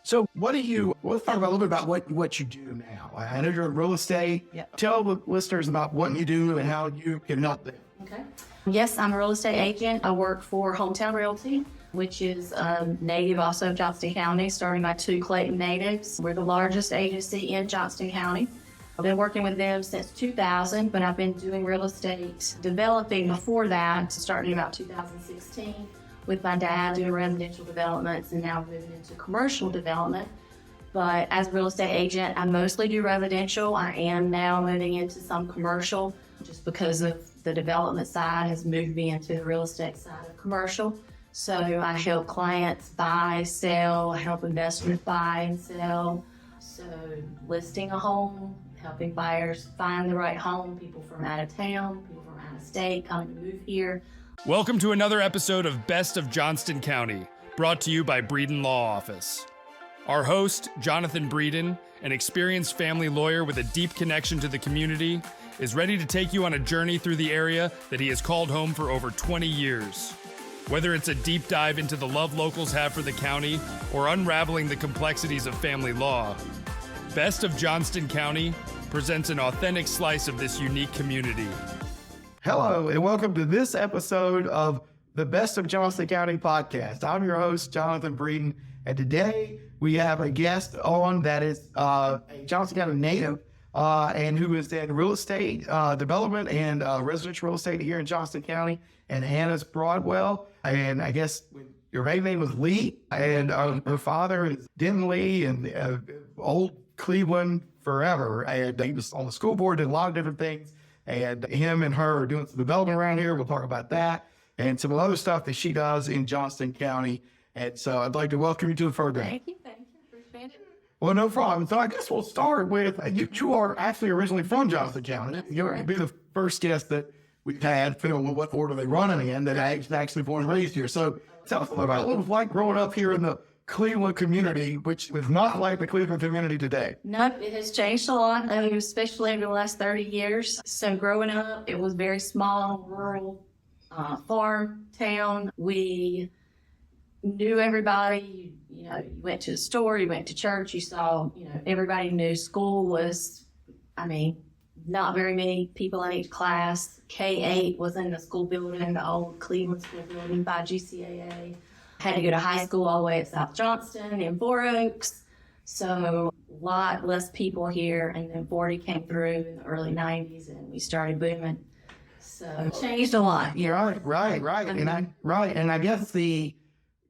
So let's talk about a little bit about what you do now. I know you're in real estate. Yep. Tell the listeners about what you do and how you can help them. Okay. Yes, I'm a real estate agent. I work for Hometown Realty, which is native also of Johnston County, starting by 2 Clayton natives. We're the largest agency in Johnston County. I've been working with them since 2000, but I've been doing real estate developing before that, starting about 2016 with my dad doing residential developments and now moving into commercial development. But as a real estate agent, I mostly do residential. I am now moving into some commercial just because of the development side has moved me into the real estate side of commercial. So I help clients buy, sell, I help investors buy and sell. So listing a home, helping buyers find the right home, people from out of town, people from out of state coming to move here. Welcome to another episode of Best of Johnston County, brought to you by Breeden Law Office. Our host, Jonathan Breeden, an experienced family lawyer with a deep connection to the community, is ready to take you on a journey through the area that he has called home for over 20 years. Whether it's a deep dive into the love locals have for the county or unraveling the complexities of family law, Best of Johnston County presents an authentic slice of this unique community. Hello, and welcome to this episode of the Best of Johnston County Podcast. I'm your host, Jonathan Breeden, and today we have a guest on that is a Johnston County native and who is in real estate development and residential real estate here in Johnston County, and Annice Broadwell. And I guess your maiden name was Lee, and her father is Denton Lee, and old Cleveland forever. And he was on the school board, did a lot of different things. And him and her are doing some development around here. We'll talk about that and some other stuff that she does in Johnston County. And so I'd like to welcome you to the program. Thank you. Appreciate it. Well, no problem. So I guess we'll start with, you are actually originally from Johnston County. You'll be the first guest that we've had, depending on what order they run in, that I actually born and raised here. So tell us about what it was like growing up here in the Cleveland community, which was not like the Cleveland community today. No, it has changed a lot, especially over the last 30 years. So growing up, it was very small, rural, farm town. We knew everybody. You went to the store, you went to church, you saw, everybody knew. School was, not very many people in each class. K-8 was in the school building, the old Cleveland school building by GCAA. Had to go to high school all the way at South Johnston in 4 Oaks. So a lot less people here. And then 40 came through in the early 90s and we started booming. So it changed a lot. Yeah, right. And I guess the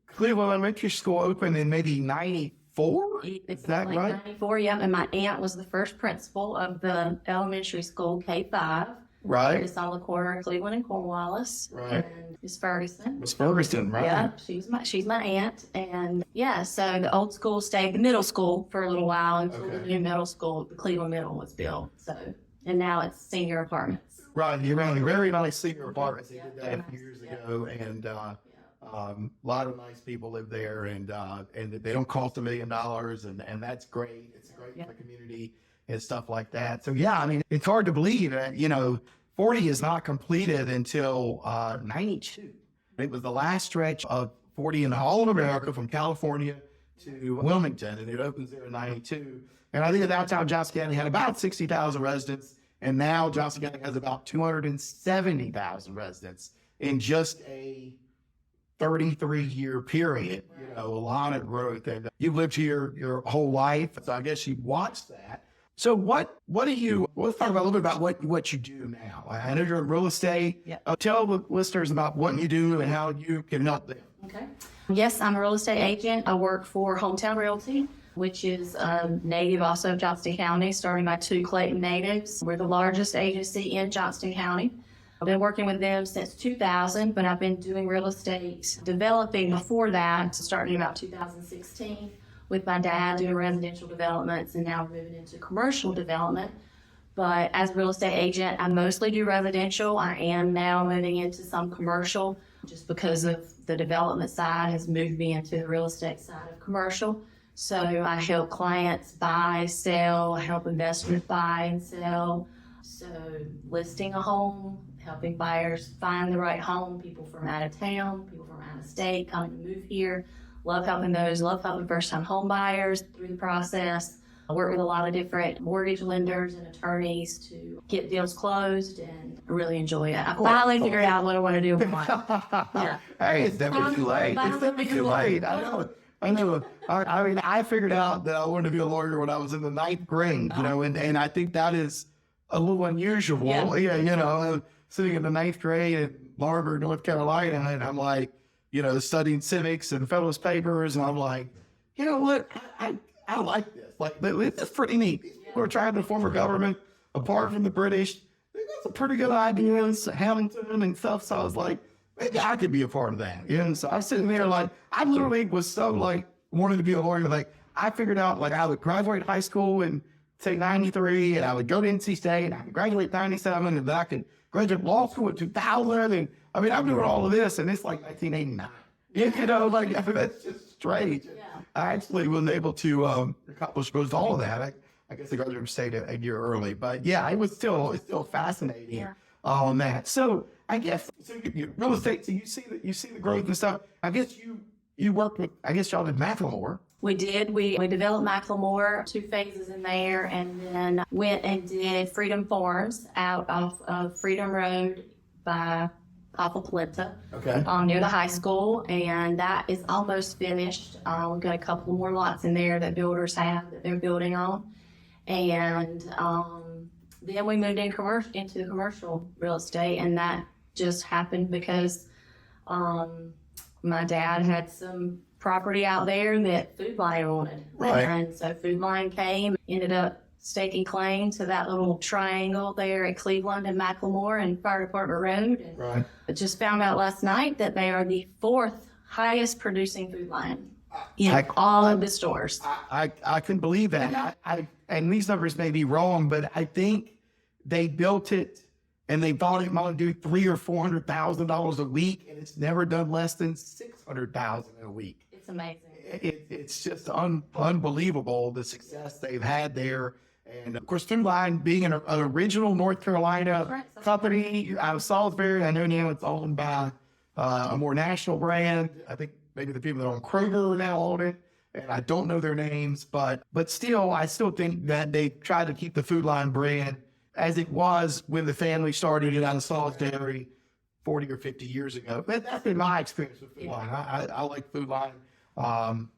Cleveland Elementary School opened in maybe 94? Is that like right? 94, yeah. And my aunt was the first principal of the elementary school, K-5. Right. It's on the corner of Cleveland and Cornwallis. Right. And Miss Ferguson. Miss Ferguson, right? Yeah, she's my aunt. And yeah, so the old school stayed the middle school for a little while until the new middle school, the Cleveland Middle, was built. So, and now it's senior apartments. Right. You're running very nice senior apartments. They did that a few years ago. And a lot of nice people live there, and they don't cost $1 million, and that's great. It's great for the community and stuff like that. So yeah, it's hard to believe that 40 is not completed until 92. It was the last stretch of 40 in all of America, from California to Wilmington, and it opens there in 92. And I think at that time Johnston County had about 60,000 residents, and now Johnston County has about 270,000 residents in just a 33-year period. A lot of growth, and you've lived here your whole life, so I guess you watched that. So let's talk about a little bit about what you do now. I know you're in real estate. Yep. Tell the listeners about what you do and how you can help them. Okay. Yes, I'm a real estate agent. I work for Hometown Realty, which is native also of Johnston County, starting by 2 Clayton natives. We're the largest agency in Johnston County. I've been working with them since 2000, but I've been doing real estate developing before that, starting about 2016 with my dad doing residential developments and now moving into commercial development. But as a real estate agent, I mostly do residential. I am now moving into some commercial just because of the development side has moved me into the real estate side of commercial. So I help clients buy, sell, I help investors buy and sell. So listing a home, helping buyers find the right home, people from out of town, people from out of state coming to move here. Love helping those, love helping first-time home buyers through the process. I work with a lot of different mortgage lenders and attorneys to get deals closed and really enjoy it. I finally figured out what I want to do with my life. Hey, it's never too late. It's never too late. I know. I mean, I figured out that I wanted to be a lawyer when I was in the 9th grade, and I think that is a little unusual. Yeah, sitting in the 9th grade in Largo, North Carolina, and I'm like, studying civics and federalist papers, and I'm like, you know what? I like this. Like, it's pretty neat. We're trying to form a government apart from the British. They got some pretty good ideas, Hamilton and stuff. So I was like, maybe I could be a part of that. And so I was sitting there like, I literally was so like, wanted to be a lawyer. Like, I figured out like I would graduate high school in say 93, and I would go to NC State, and I would graduate 97, and then I could graduate law school in 2000. And I mean, I'm doing all of this, and it's like 1989. That's just strange. Yeah. I actually was able to accomplish most all of that. I guess I graduated state a year early, but yeah, it's still fascinating on that. So I guess real estate. So you see the growth and stuff. I guess you worked with. I guess y'all did Macklemore. We did. We developed Macklemore, 2 phases in there, and then went and did Freedom Farms out of Freedom Road by off of Polenta, near the high school, and that is almost finished. We've got a couple more lots in there that builders have that they're building on, and then we moved into the commercial real estate, and that just happened because my dad had some property out there that Food Line wanted, and so Food Line came, ended up staking claim to that little triangle there at Cleveland and Macklemore and Fire Department Road. And I just found out last night that they are the 4th highest producing Food Line in all of the stores. I couldn't believe that. And these numbers may be wrong, but I think they built it and they thought it might do $300,000 or $400,000 a week, and it's never done less than $600,000 a week. It's amazing. It's just unbelievable the success they've had there. And of course, Food Line being an original North Carolina company out of Salisbury, I know now it's owned by a more national brand. I think maybe the people that own Kroger now own it, and I don't know their names, but still, I still think that they tried to keep the Food Line brand as it was when the family started it out of Salisbury 40 or 50 years ago. But that's been my experience with Food Line. I like Food Line.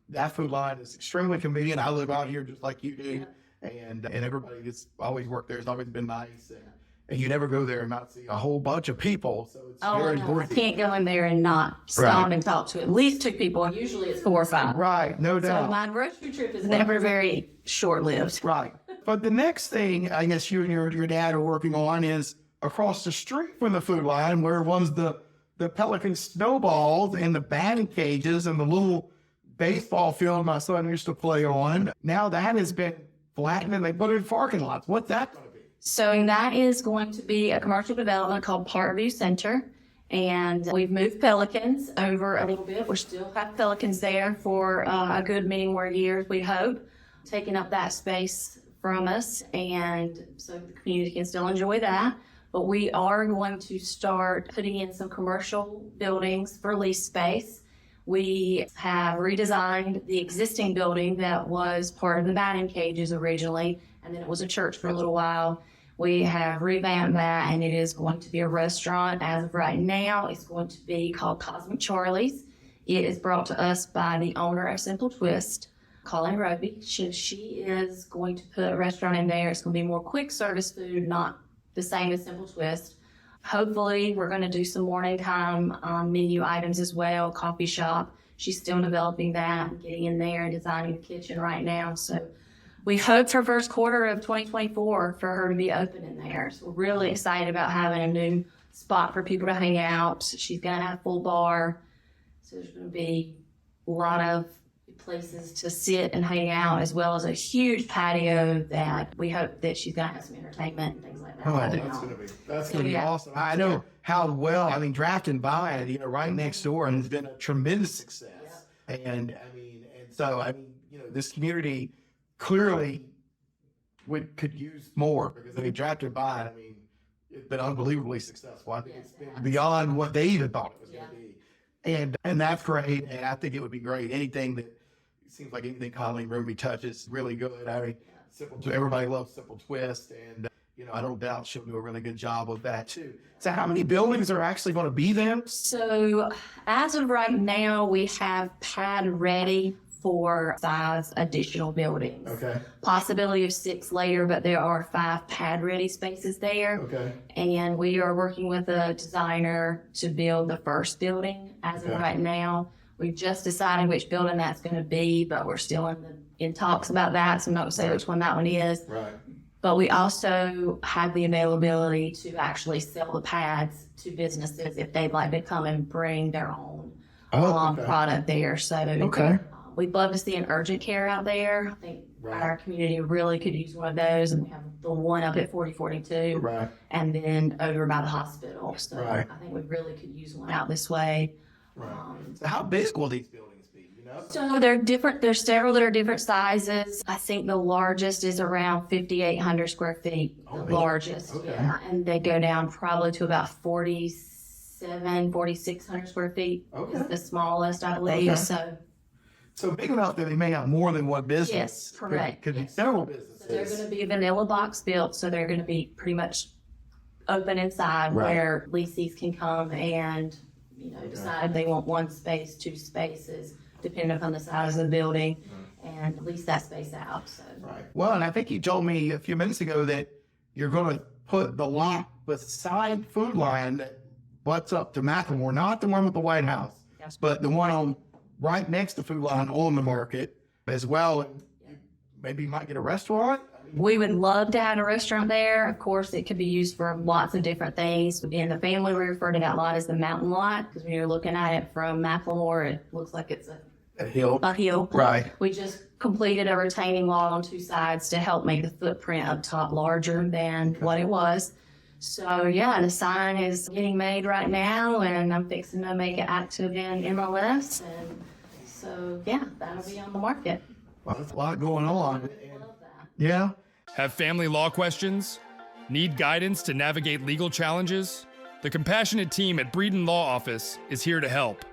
That Food Line is extremely convenient. I live out here just like you do. And everybody that's always worked there has always been nice, and you never go there and not see a whole bunch of people. So it's very important. I can't go in there and not stop and talk to at least 2 people. Usually it's 4 or 5. Right, no doubt. So my grocery trip is never very short-lived. Right. But the next thing I guess you and your dad are working on is across the street from the Food Line, where one's the Pelican snowballs and the batting cages and the little baseball field my son used to play on. Now that has been flattened and they put it in parking lots. What's that going to be? So that is going to be a commercial development called Parview Center. And we've moved Pelicans over a little bit. We still have Pelicans there for a good many more years, we hope, taking up that space from us. And so the community can still enjoy that. But we are going to start putting in some commercial buildings for lease space. We have redesigned the existing building that was part of the batting cages originally, and then it was a church for a little while. We have revamped that, and it is going to be a restaurant. As of right now, it's going to be called Cosmic Charlie's. It is brought to us by the owner of Simple Twist, Colleen Roby. She is going to put a restaurant in there. It's going to be more quick service food, not the same as Simple Twist. Hopefully, we're going to do some morning time menu items as well, coffee shop. She's still developing that, getting in there and designing the kitchen right now. So we hope for first quarter of 2024 for her to be open in there. So we're really excited about having a new spot for people to hang out. She's going to have a full bar. So there's going to be a lot of places to sit and hang out, as well as a huge patio that we hope that she's going to have some entertainment and things like that. Oh, that's going to be awesome. I know how well, drafting by it, right next door, and it's been a tremendous success. Yeah. And so this community clearly could use more, because drafting by it, it's been unbelievably successful. I think it's been beyond what they even thought it was going to be. And that's great. And I think it would be great. Anything that it seems like anything Colleen Ruby touches really good. I mean, everybody loves Simple Twist, and I don't doubt she'll do a really good job of that too. So how many buildings are actually going to be there? So as of right now, we have pad ready for 5 additional buildings. Okay. Possibility of 6 later, but there are 5 pad ready spaces there. Okay. And we are working with a designer to build the first building. As of right now, we've just decided which building that's going to be, but we're still in talks about that. So I'm not going to say which one that one is. Right. But we also have the availability to actually sell the pads to businesses if they'd like to come and bring their own product there. So we'd love to see an urgent care out there. I think our community really could use one of those, and we have the one up at 4042, and then over by the hospital. So I think we really could use one out this way. Right. So how big will these buildings be? So they're different. There's several that are different sizes. I think the largest is around 5,800 square feet. The largest, and they go down probably to about 4,600 square feet. Is the smallest, I believe. So big enough that they may have more than one business. Yes, correct. Could be several businesses. So they're going to be a vanilla box built, so they're going to be pretty much open inside where leasees can come and decide if they want 1 space, 2 spaces, depending upon the size of the building, and lease that space out. So. Right. Well, and I think you told me a few minutes ago that you're going to put the lot beside Food Line that butts up to Macklemore, not the one with the White House, but the one on right next to Food Line on the market as well. And maybe you might get a restaurant. We would love to have a restaurant there. Of course, it could be used for lots of different things. In the family, we refer to that lot as the mountain lot, because when you're looking at it from Macklemore, it looks like it's a hill. Right. We just completed a retaining wall on 2 sides to help make the footprint up top larger than what it was. So the sign is getting made right now, and I'm fixing to make it active in MLS, and so that'll be on the market. Well, there's a lot going on. Yeah. Have family law questions? Need guidance to navigate legal challenges? The compassionate team at Breeden Law Office is here to help.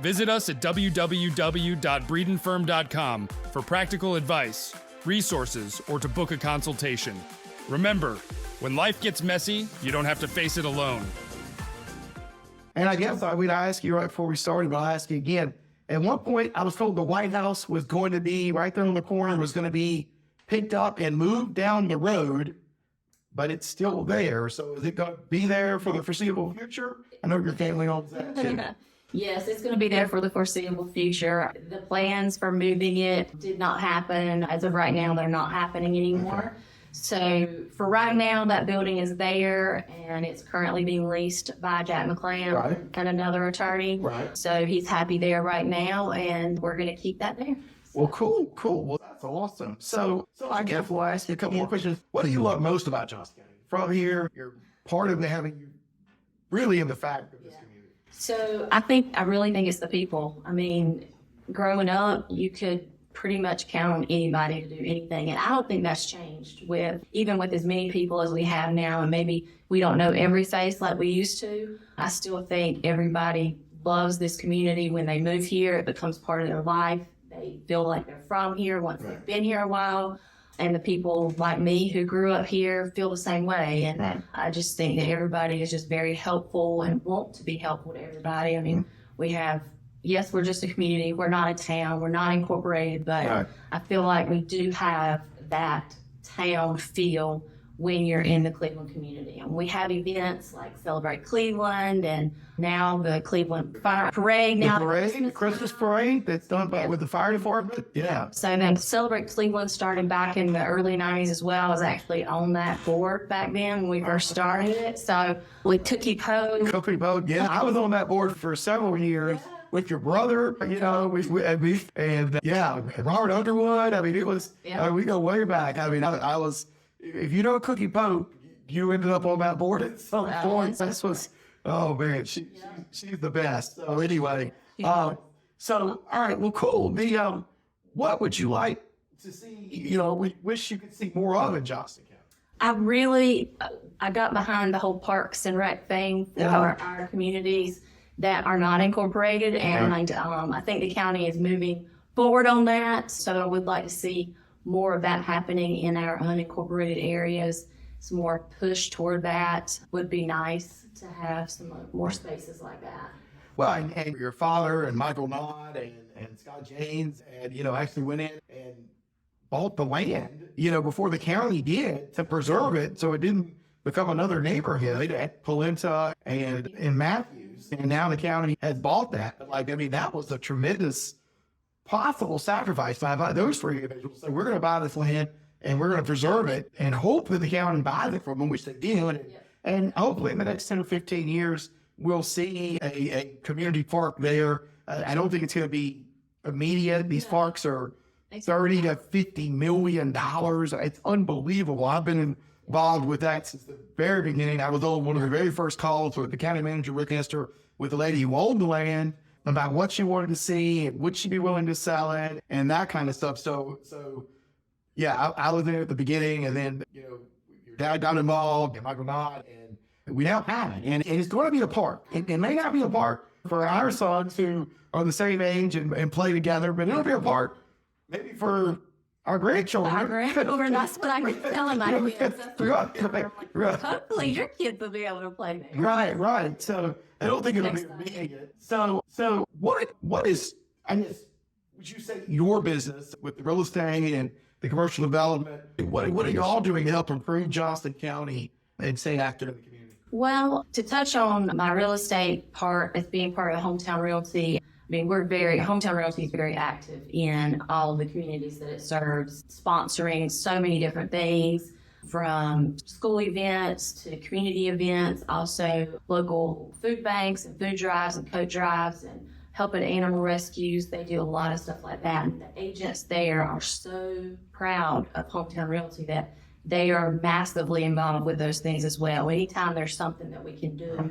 Visit us at www.breedenfirm.com for practical advice, resources, or to book a consultation. Remember, when life gets messy, you don't have to face it alone. And I guess I would ask you right before we started, but I'll ask you again. At one point, I was told the White House was going to be right there on the corner, was going to be picked up and moved down the road, but it's still there. So is it going to be there for the foreseeable future? I know your family owns that too. Yes, it's going to be there for the foreseeable future. The plans for moving it did not happen. As of right now, they're not happening anymore. So for right now, that building is there, and it's currently being leased by Jack McClam and another attorney. Right. So he's happy there right now, and we're going to keep that there. Well, cool. Well, that's awesome. So I guess we'll ask you a couple more questions. What do you love most about Johnston County? From here, you're part of having you really in the fabric of this community. So I really think it's the people. I mean, growing up, you could pretty much count on anybody to do anything. And I don't think that's changed even with as many people as we have now. And maybe we don't know every face like we used to. I still think everybody loves this community. When they move here, it becomes part of their life. They feel like they're from here once they've been here a while. And the people like me who grew up here feel the same way. And I just think that everybody is just very helpful and want to be helpful to everybody. I mean, we're just a community. We're not a town. We're not incorporated. But I feel like we do have that town feel when you're in the Cleveland community. And we have events like Celebrate Cleveland, and now the Cleveland Fire Parade. The Christmas parade that's done with the fire department. Yeah. So then Celebrate Cleveland started back in the early 90s as well. I was actually on that board back then when we first started it. So with Cookie Code. I was on that board for several years. With your brother, Robert Underwood. I mean, it was, we go way back. I mean, I was, if you know Cookie Pope, you ended up on that board at some point. That's what's, oh man, she's the best. So anyway, all right, well, cool. What would you like to see, we wish you could see more of in Johnston County? I got behind the whole Parks and Rec thing for our communities. that are not incorporated. And I think the county is moving forward on that. So I would like to see more of that happening in our unincorporated areas. Some more push toward that would be nice to have some more spaces like that. Well, and your father and Michael Nod and Scott James and, actually went in and bought the land, before the county did, to preserve it so it didn't become another neighborhood at Polenta and Matthews. And now the county has bought that. That was a tremendous possible sacrifice by those three individuals. So we're going to buy this land and we're going to preserve it and hope that the county buys it from them, which they did. And hopefully in the next 10 or 15 years, we'll see a community park there. I don't think it's going to be immediate. These parks are $30 to $50 million. It's unbelievable. I've been involved with that since the very beginning. I was on one of the very first calls with the county manager, Rick Esther, with the lady who owned the land about what she wanted to see and would she be willing to sell it and that kind of stuff. So yeah, I was there at the beginning, and then, your dad got involved and Michael Nod, and we now have it. And it's going to be a park. It may not be a park for our sons who are the same age and play together, but it'll be a park maybe for our grandchildren. Our grandchildren, that's what I keep telling my kids. Right. Hopefully your kids will be able to play there. Right. So I don't think it'll be immediate. So what is, would you say your business with the real estate and the commercial development, what are you all doing to help improve Johnston County and stay active in the community? Well, to touch on my real estate part as being part of Hometown Realty, Hometown Realty is very active in all of the communities that it serves, sponsoring so many different things, from school events to community events, also local food banks and food drives and coat drives and helping animal rescues. They do a lot of stuff like that. And the agents there are so proud of Hometown Realty that they are massively involved with those things as well. Anytime there's something that we can do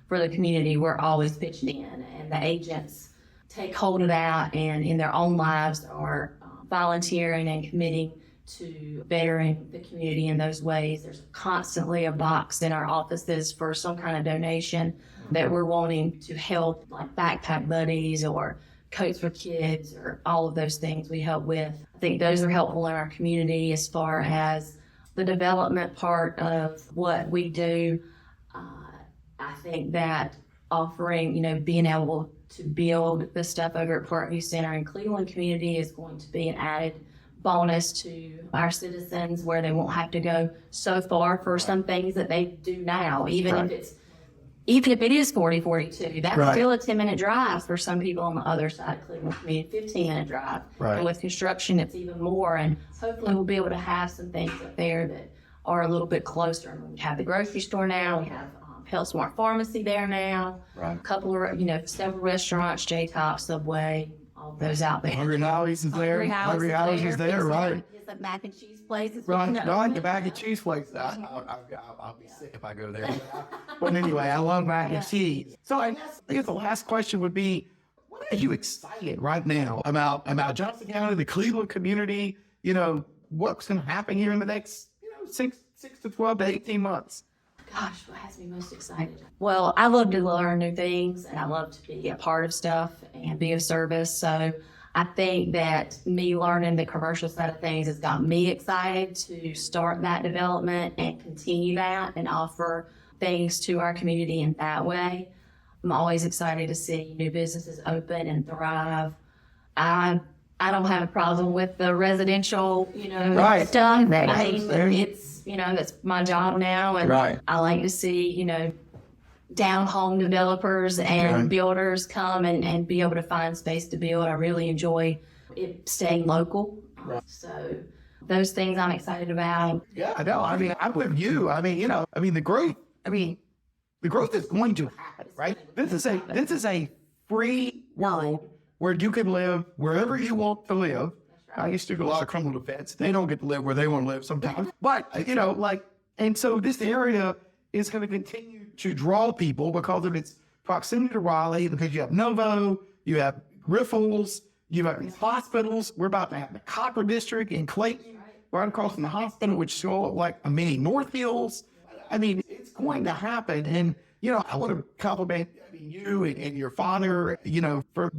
for the community, we're always pitching in. And the agents take hold of that and in their own lives are volunteering and committing to bettering the community in those ways. There's constantly a box in our offices for some kind of donation that we're wanting to help, like backpack buddies or coats for kids or all of those things we help with. I think those are helpful in our community as far as the development part of what we do. I think that offering, being able to build the stuff over at Parview Center in Cleveland community is going to be an added bonus to our citizens, where they won't have to go so far for some things that they do now, even if it is 4042, that's still a 10-minute drive for some people on the other side of Cleveland community, 15-minute drive. And with construction, it's even more. And hopefully we'll be able to have some things up there that are a little bit closer. We have the grocery store now. We have Health Smart Pharmacy there now. A couple of, several restaurants, J-Top, Subway, all of those out there. Hungry Howie's is there. Hungry Howie's is there, right. It's a mac and cheese place. Right, the mac and cheese place. I'll be sick if I go there. But anyway, I love mac and cheese. So I guess the last question would be, what are you excited right now about Johnston County, the Cleveland community? What's going to happen here in the next, 6 to 12 to 18 months? Gosh, what has me most excited? Well, I love to learn new things, and I love to be a part of stuff and be of service. So I think that me learning the commercial side of things has got me excited to start that development and continue that and offer things to our community in that way. I'm always excited to see new businesses open and thrive. I don't have a problem with the residential, stuff. It's, that's my job now. And I like to see, down home developers and builders come and be able to find space to build. I really enjoy it staying local. So those things I'm excited about. Yeah, I know. I'm with you. The growth is going to happen, right? This is a free world where you can live wherever you want to live. I used to do a lot of criminal defense. They don't get to live where they want to live sometimes. But, and so this area is going to continue to draw people because of its proximity to Raleigh, because you have Novo, you have Griffles, you have these hospitals. We're about to have the Copper District in Clayton, right across from the hospital, which is like a mini North Hills. It's going to happen. And, I want to compliment you and your father, for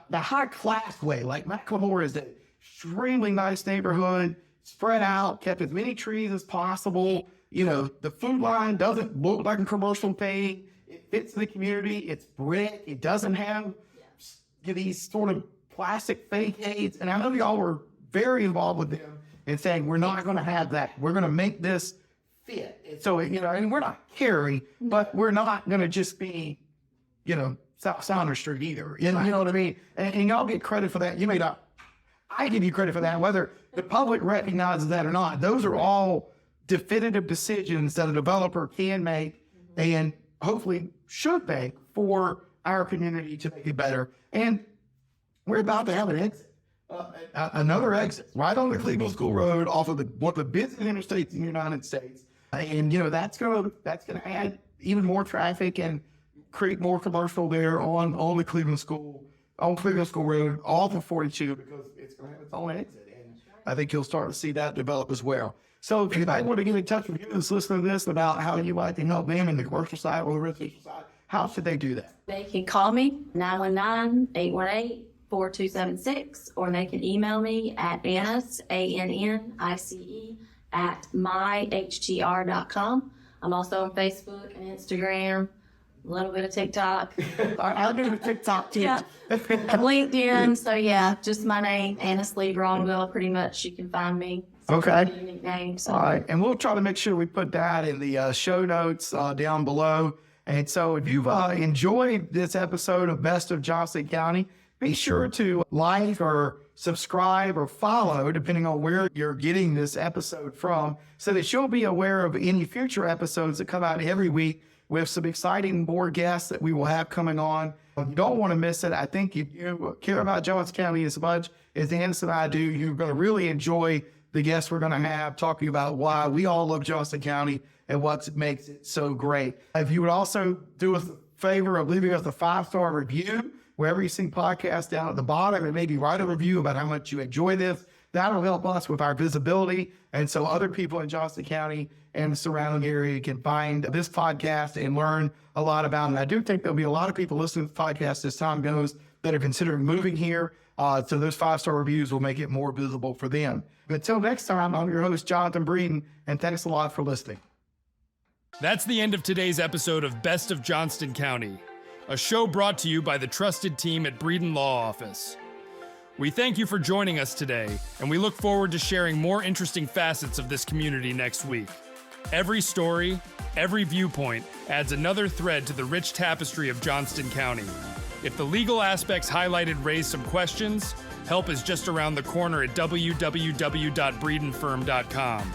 the high class way. Like McLemore is an extremely nice neighborhood, spread out, kept as many trees as possible. The food line doesn't look like a commercial thing. It fits the community. It's brick. It doesn't have these sort of plastic facades. And I know y'all were very involved with them in saying, we're not going to have that. We're going to make this fit. And so, and we're not Cary, but we're not going to just be, South Sounder Street either. You know what I mean? And y'all get credit for that. You may not. I give you credit for that, whether the public recognizes that or not. Those are all definitive decisions that a developer can make and hopefully should make for our community to make it better. And we're about to have an exit, another exit right on the Cleveland School Road off of one of the busiest interstates in the United States. And, that's going to add even more traffic and create more commercial there on the Cleveland School Road, off of 42, because it's going to have its own exit. And I think you'll start to see that develop as well. So if anybody want to get in touch with you that's listening to this about how you like to help them in the commercial side or the residential side, how should they do that? They can call me, 919-818-4276, or they can email me at Annice, ANNICE, at myhtr.com. I'm also on Facebook and Instagram, a little bit of TikTok. I'll do the TikTok too. Yeah. LinkedIn. So yeah, just my name, Annice Lee Broadwell. Pretty much you can find me. Okay. Unique name. So. All right. And we'll try to make sure we put that in the show notes down below. And so if you've enjoyed this episode of Best of Johnston County, be sure to like or subscribe or follow, depending on where you're getting this episode from, so that you'll be aware of any future episodes that come out every week with some exciting more guests that we will have coming on. You don't want to miss it. I think if you care about Johnston County as much as Annice and I do, you're going to really enjoy the guests we're going to have talking about why we all love Johnston County and what makes it so great. If you would also do us a favor of leaving us a 5-star review, wherever you see podcasts down at the bottom, and maybe write a review about how much you enjoy this. That'll help us with our visibility. And so other people in Johnston County and the surrounding area can find this podcast and learn a lot about it. I do think there'll be a lot of people listening to the podcast as time goes that are considering moving here. So those 5-star reviews will make it more visible for them. But until next time, I'm your host, Jonathan Breeden, and thanks a lot for listening. That's the end of today's episode of Best of Johnston County, a show brought to you by the trusted team at Breeden Law Office. We thank you for joining us today, and we look forward to sharing more interesting facets of this community next week. Every story, every viewpoint adds another thread to the rich tapestry of Johnston County. If the legal aspects highlighted raise some questions, help is just around the corner at www.breedenfirm.com.